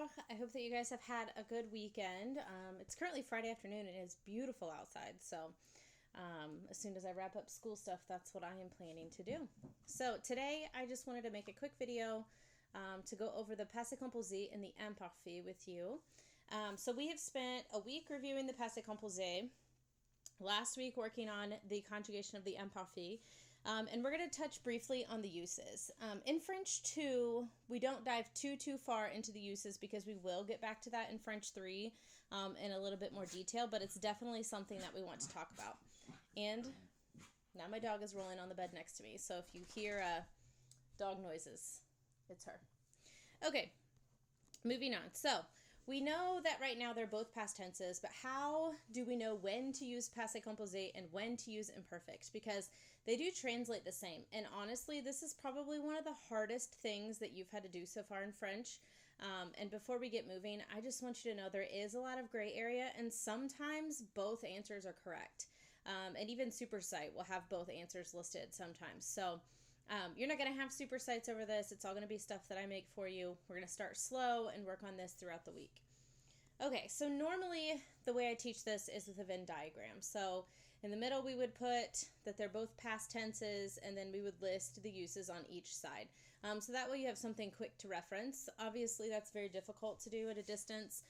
Bonjour. I hope that you guys have had a good weekend. It's currently Friday afternoon and it is beautiful outside. So as soon as I wrap up school stuff, that's what I am planning to do. So today I just wanted to make a quick video to go over the Passé, Composé and the Imparfait with you. So we have spent a week reviewing the Passé, Composé, last week working on the conjugation of the Imparfait. And we're going to touch briefly on the uses. In French 2, we don't dive too far into the uses because we will get back to that in French 3 in a little bit more detail, but it's definitely something that we want to talk about. And now my dog is rolling on the bed next to me, so if you hear dog noises, it's her. Okay, moving on. So we know that right now they're both past tenses, but how do we know when to use passé composé and when to use imperfect? Because they do translate the same. And honestly, this is probably one of the hardest things that you've had to do so far in French. And before we get moving, I just want you to know there is a lot of gray area, and sometimes both answers are correct. And even SuperSite will have both answers listed sometimes. So you're not going to have super sites over this. It's all going to be stuff that I make for you. We're going to start slow and work on this throughout the week. Okay, so normally the way I teach this is with a Venn diagram. So in the middle we would put that they're both past tenses, and then we would list the uses on each side. So that way you have something quick to reference. Obviously that's very difficult to do at a distance.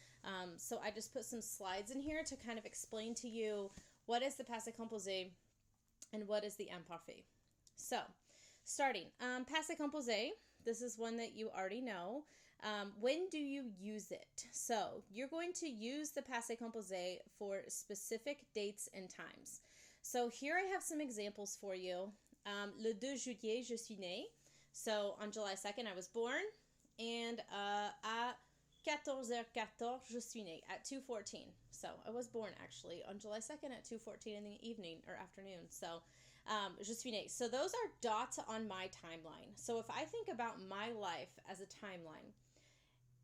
So I just put some slides in here to kind of explain to you what is the passé composé and what is the imparfait. So starting, passé composé, this is one that you already know. When do you use it? So you're going to use the passé composé for specific dates and times. So here I have some examples for you. Le 2 juillet, je suis née. So on July 2nd, I was born. And à 14h14, je suis née, at 2:14. So I was born actually on July 2nd at 2:14 in the evening or afternoon. So je suis née. So those are dots on my timeline. So if I think about my life as a timeline,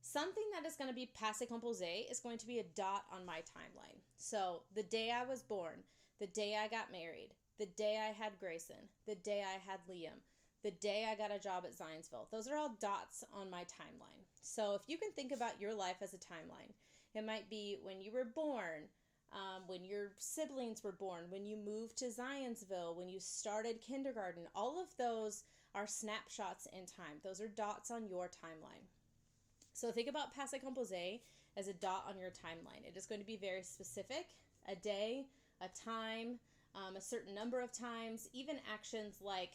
something that is going to be passé composé is going to be a dot on my timeline. So the day I was born, the day I got married, the day I had Grayson, the day I had Liam, the day I got a job at Zionsville. Those are all dots on my timeline. So if you can think about your life as a timeline, it might be when you were born, when your siblings were born, when you moved to Zionsville, when you started kindergarten. All of those are snapshots in time. Those are dots on your timeline. So think about passé composé as a dot on your timeline. It is going to be very specific, a day, a time, a certain number of times, even actions like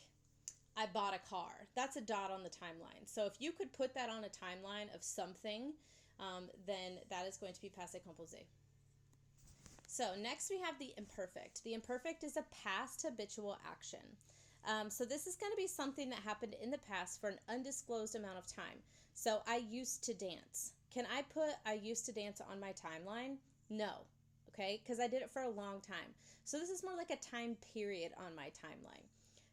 I bought a car. That's a dot on the timeline. So if you could put that on a timeline of something, then that is going to be passé composé. So next we have the imperfect. The imperfect is a past habitual action. So this is going to be something that happened in the past for an undisclosed amount of time. So I used to dance. Can I put I used to dance on my timeline? No. Okay, because I did it for a long time. So this is more like a time period on my timeline.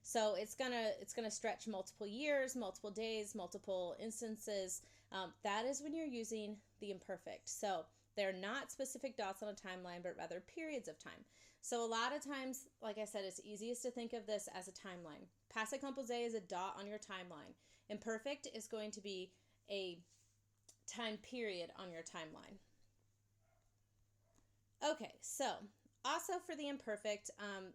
So it's gonna stretch multiple years, multiple days, multiple instances. That is when you're using the imperfect. So they're not specific dots on a timeline, but rather periods of time. So a lot of times, like I said, it's easiest to think of this as a timeline. Passé composé is a dot on your timeline. Imperfect is going to be a time period on your timeline. Okay, so also for the imperfect,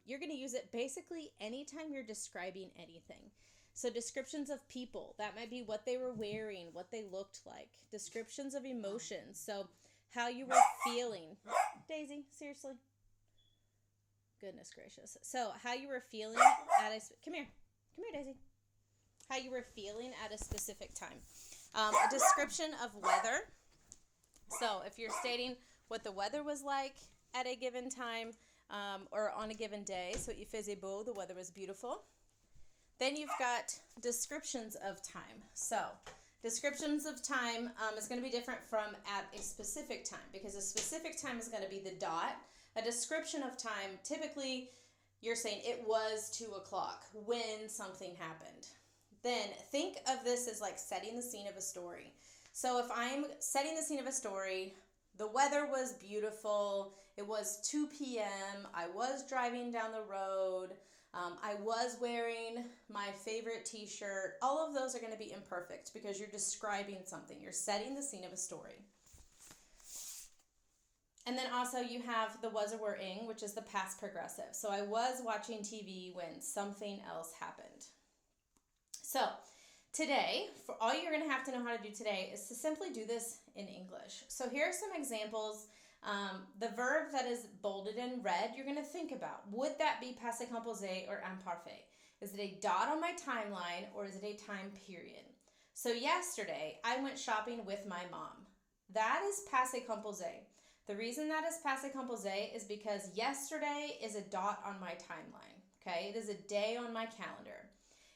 you're going to use it basically anytime you're describing anything. So descriptions of people, that might be what they were wearing, what they looked like. Descriptions of emotions, so how you were feeling. Daisy, seriously? Goodness gracious. So how you were feeling at a... Come here, Daisy. How you were feeling at a specific time. A description of weather. So if you're stating what the weather was like at a given time or on a given day, so il faisait beau, the weather was beautiful. Then you've got descriptions of time. So descriptions of time is going to be different from at a specific time, because a specific time is going to be the dot. A description of time, typically you're saying it was 2 o'clock when something happened. Then think of this as like setting the scene of a story. So if I'm setting the scene of a story, the weather was beautiful, it was 2 p.m., I was driving down the road, I was wearing my favorite t-shirt. All of those are going to be imperfect because you're describing something. You're setting the scene of a story. And then also you have the was or were ing, which is the past progressive. So I was watching TV when something else happened. So today, for all you're going to have to know how to do today is to simply do this in English. So here are some examples. The verb that is bolded in red, you're going to think about. Would that be passé composé or imparfait? Is it a dot on my timeline or is it a time period? So yesterday, I went shopping with my mom. That is passé composé. The reason that is passé composé is because yesterday is a dot on my timeline. Okay, it is a day on my calendar.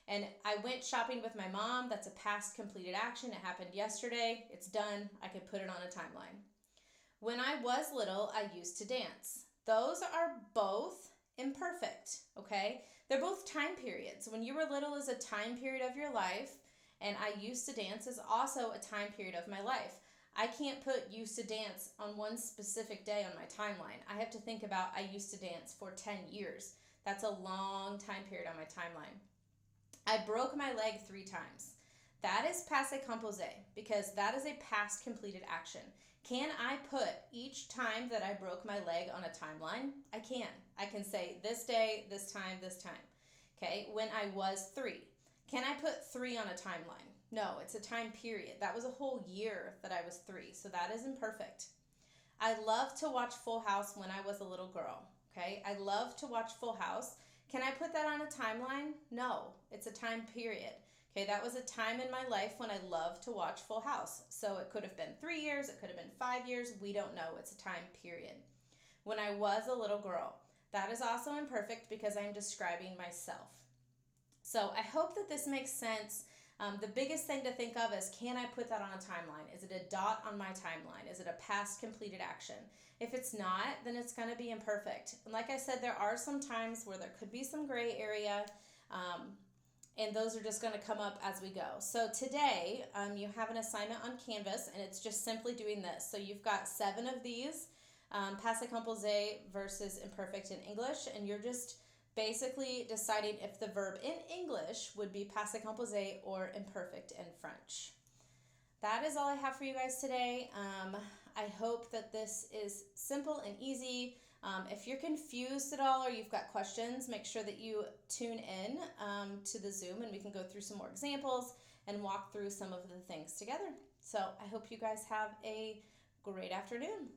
And I went shopping with my mom. That's a past completed action. It happened yesterday. It's done. I could put it on a timeline. When I was little, I used to dance. Those are both imperfect, okay? They're both time periods. When you were little is a time period of your life, and I used to dance is also a time period of my life. I can't put used to dance on one specific day on my timeline. I have to think about I used to dance for 10 years. That's a long time period on my timeline. I broke my leg 3 times. That is passé composé because that is a past completed action. Can I put each time that I broke my leg on a timeline? I can. I can say this day, this time, this time. Okay, when I was 3. Can I put 3 on a timeline? No, it's a time period. That was a whole year that I was 3, so that is imperfect. I loved to watch Full House when I was a little girl. Okay, I love to watch Full House. Can I put that on a timeline? No, it's a time period. Okay, that was a time in my life when I loved to watch Full House. So it could have been 3 years, it could have been 5 years, we don't know. It's a time period. When I was a little girl, that is also imperfect because I'm describing myself. So I hope that this makes sense. The biggest thing to think of is, can I put that on a timeline? Is it a dot on my timeline? Is it a past completed action? If it's not, then it's going to be imperfect. And like I said, there are some times where there could be some gray area, and those are just going to come up as we go. So today, you have an assignment on Canvas, and it's just simply doing this. So you've got 7 of these, passé composé versus imperfect in English, and you're just basically deciding if the verb in English would be passé composé or imperfect in French. That is all I have for you guys today. I hope that this is simple and easy. If you're confused at all or you've got questions, make sure that you tune in to the Zoom and we can go through some more examples and walk through some of the things together. So I hope you guys have a great afternoon.